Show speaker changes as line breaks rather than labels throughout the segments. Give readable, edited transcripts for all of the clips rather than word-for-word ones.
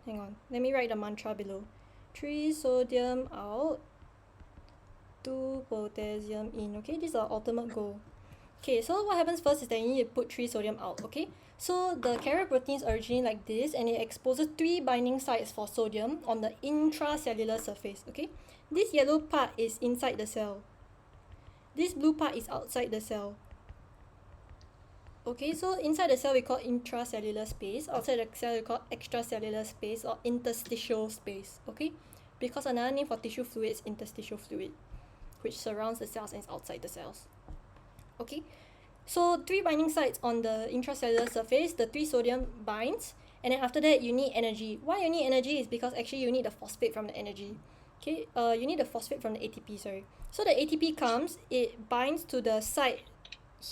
hang on, let me write the mantra below. 3 sodium out, 2 potassium in. Okay, this is our ultimate goal. Okay, so what happens first is that you need to put 3 sodium out. Okay, so the carrier protein is originally like this, and it exposes 3 binding sites for sodium on the intracellular surface. Okay, this yellow part is inside the cell, this blue part is outside the cell. Okay, so inside the cell we call intracellular space, outside the cell we call extracellular space or interstitial space. Okay, because another name for tissue fluid is interstitial fluid, which surrounds the cells and is outside the cells. Okay, so 3 binding sites on the intracellular surface, the 3 sodium binds, and then after that you need energy. Why you need energy is because actually you need the phosphate from the energy. Okay, you need the phosphate from the ATP, sorry. So the ATP comes, it binds to the site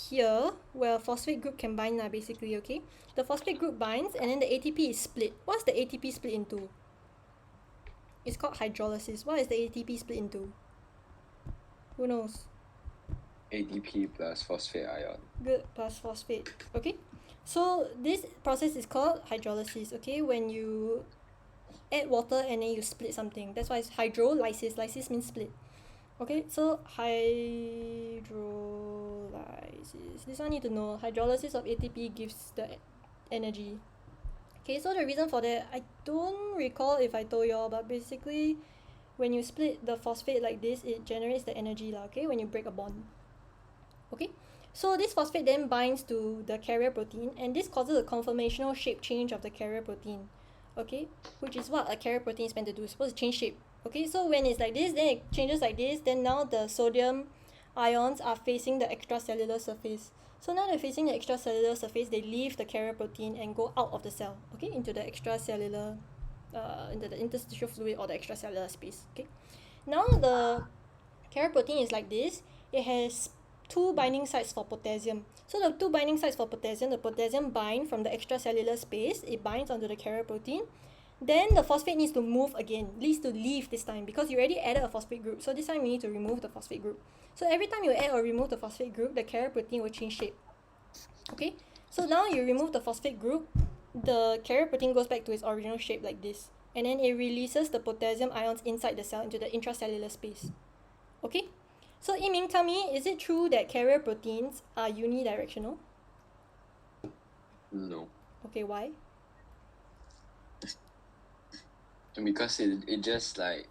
here where phosphate group can bind basically, okay? The phosphate group binds and then the ATP is split. What's the ATP split into? It's called hydrolysis. What is the ATP split into? Who knows?
ADP plus phosphate ion.
Good, plus phosphate. Okay, so this process is called hydrolysis. Okay, when you add water and then you split something, that's why it's hydrolysis. Lysis means split. Okay, so hydrolysis, this one need to know. Hydrolysis of ATP gives the energy. Okay, so the reason for that, I don't recall if I told y'all, but basically when you split the phosphate like this, it generates the energy lah, okay, when you break a bond. Okay, so this phosphate then binds to the carrier protein, and this causes a conformational shape change of the carrier protein. Okay, which is what a carrier protein is meant to do. It's supposed to change shape. Okay, so when it's like this, then it changes like this, then now the sodium ions are facing the extracellular surface. So now they're facing the extracellular surface, they leave the carrier protein and go out of the cell, okay, into the extracellular, into the interstitial fluid or the extracellular space. Okay, now the carrier protein is like this. It has 2 binding sites for potassium. So the 2 binding sites for potassium, the potassium bind from the extracellular space, it binds onto the carrier protein. Then the phosphate needs to move again, needs to leave this time because you already added a phosphate group. So this time we need to remove the phosphate group. So every time you add or remove the phosphate group, the carrier protein will change shape. Okay, so now you remove the phosphate group, the carrier protein goes back to its original shape like this, and then it releases the potassium ions inside the cell into the intracellular space. Okay, so Yiming, tell me, is it true that carrier proteins are unidirectional?
No.
Okay, why?
Because it just like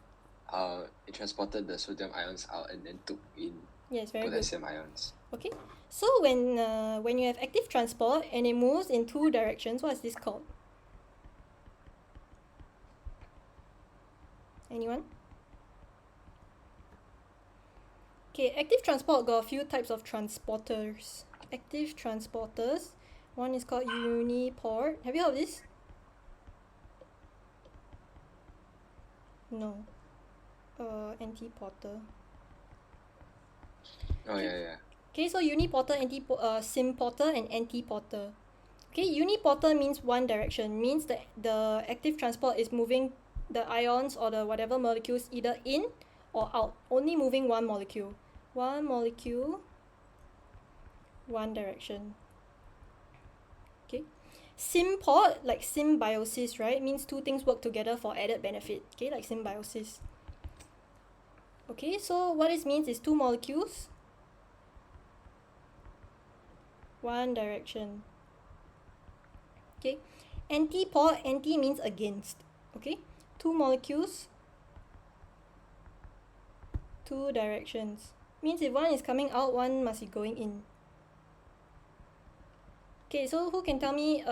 it transported the sodium ions out and then took in
Yes, very good.
potassium ions.
Okay, so when you have active transport and it moves in 2 directions, what is this called? Anyone? Okay, active transport got a few types of transporters. Active transporters, one is called uniport. Have you heard of this? No. Antiporter.
Oh yeah.
Okay, so uniporter, symporter, and antiporter. Okay, uniporter means one direction, means that the active transport is moving the ions or the whatever molecules either in or out, only moving one molecule. One molecule, one direction. Okay, symport, like symbiosis, right, means 2 things work together for added benefit. Okay, like symbiosis. Okay, so what this means is 2 molecules, one direction. Okay, antiport, anti means against. Okay, 2 molecules, 2 directions. Means if one is coming out, one must be going in. Okay, so who can tell me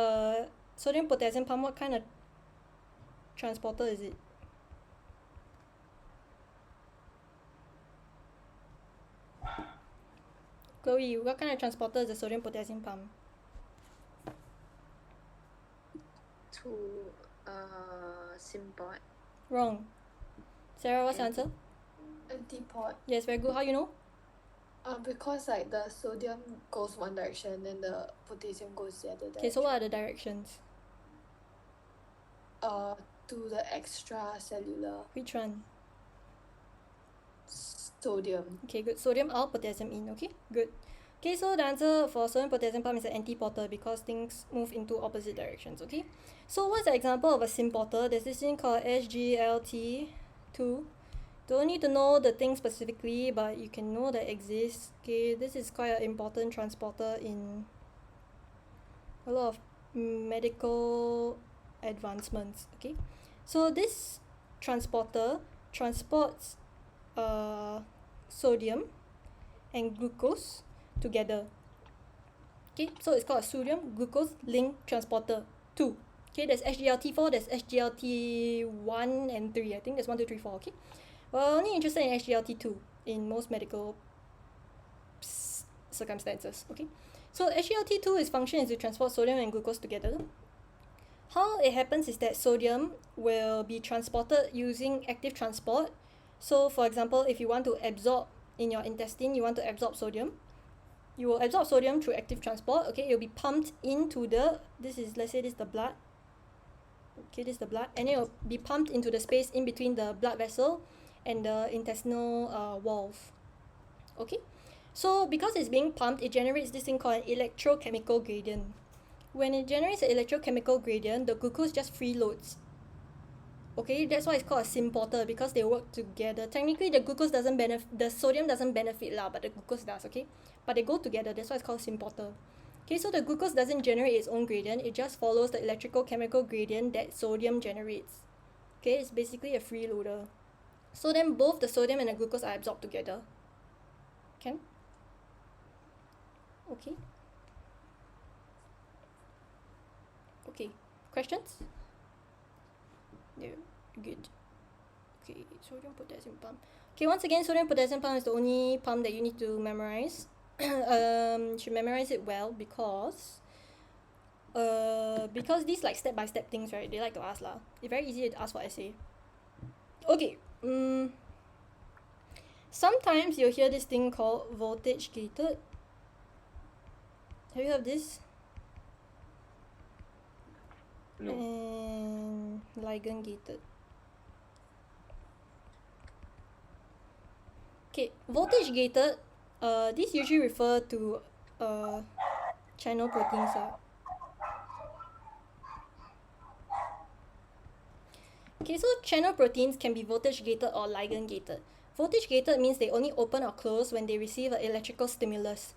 sodium potassium pump, what kind of transporter is it? Chloe, what kind of transporter is the sodium potassium pump?
To symbiote.
Wrong. Sarah, what's the answer?
Antiport.
Yes, very good. How you know?
Because like the sodium goes one direction, then the potassium goes the other direction.
Okay, so what are the directions?
To the extracellular.
Which one?
Sodium.
Okay, good. Sodium out, potassium in. Okay, good. Okay, so the answer for sodium potassium pump is an anti-porter because things move into opposite directions, okay? So what's the example of a syn-porter? There's this thing called SGLT2. Don't need to know the thing specifically, but you can know that it exists. Okay, this is quite an important transporter in a lot of medical advancements, okay? So this transporter transports sodium and glucose together. Okay, so it's called a sodium glucose link transporter 2. Okay, there's SGLT4, there's SGLT1 and 3. I think there's 1, 2, 3, 4. Okay, we're only interested in SGLT2 in most medical circumstances. Okay, so SGLT2's function is to transport sodium and glucose together. How it happens is that sodium will be transported using active transport. So for example, if you want to absorb in your intestine, you want to absorb sodium, you will absorb sodium through active transport. Okay, it will be pumped into the, let's say this is the blood. Okay, this is the blood, and it will be pumped into the space in between the blood vessel and the intestinal walls. Okay, so because it's being pumped, it generates this thing called an electrochemical gradient. When it generates an electrochemical gradient, the glucose just freeloads. Okay, that's why it's called a syn-porter, because they work together. Technically, the glucose doesn't benefit, the sodium doesn't benefit lah, but the glucose does, okay? But they go together, that's why it's called syn-porter. Okay, so the glucose doesn't generate its own gradient, it just follows the electrical chemical gradient that sodium generates. Okay, it's basically a freeloader. So then both the sodium and the glucose are absorbed together. Can? Okay. Okay, questions? Yeah, good. Okay, sodium potassium pump. Okay, once again, sodium potassium pump is the only pump that you need to memorize. Should memorize it well because these like step-by-step things, right, they like to ask lah. It's very easy to ask for essay. Okay, sometimes you'll hear this thing called voltage gated. Have you heard of this?
No.
And ligand gated. Okay, voltage gated, these usually refer to channel proteins. Okay, so channel proteins can be voltage gated or ligand gated. Voltage gated means they only open or close when they receive an electrical stimulus.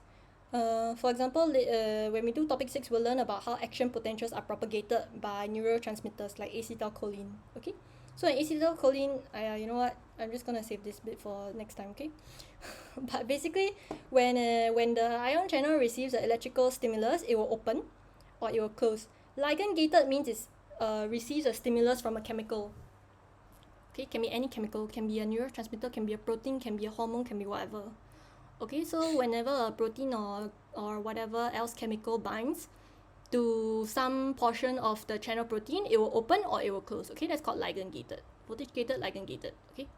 For example, when we do topic 6, we'll learn about how action potentials are propagated by neurotransmitters like acetylcholine. Okay, so in acetylcholine, you know what? I'm just gonna save this bit for next time. Okay, but basically, when the ion channel receives an electrical stimulus, it will open or it will close. Ligand gated means it receives a stimulus from a chemical. Okay, can be any chemical, can be a neurotransmitter, can be a protein, can be a hormone, can be whatever. Okay, so whenever a protein or whatever else chemical binds to some portion of the channel protein, it will open or it will close. Okay, that's called ligand gated. Voltage gated, ligand gated. Okay.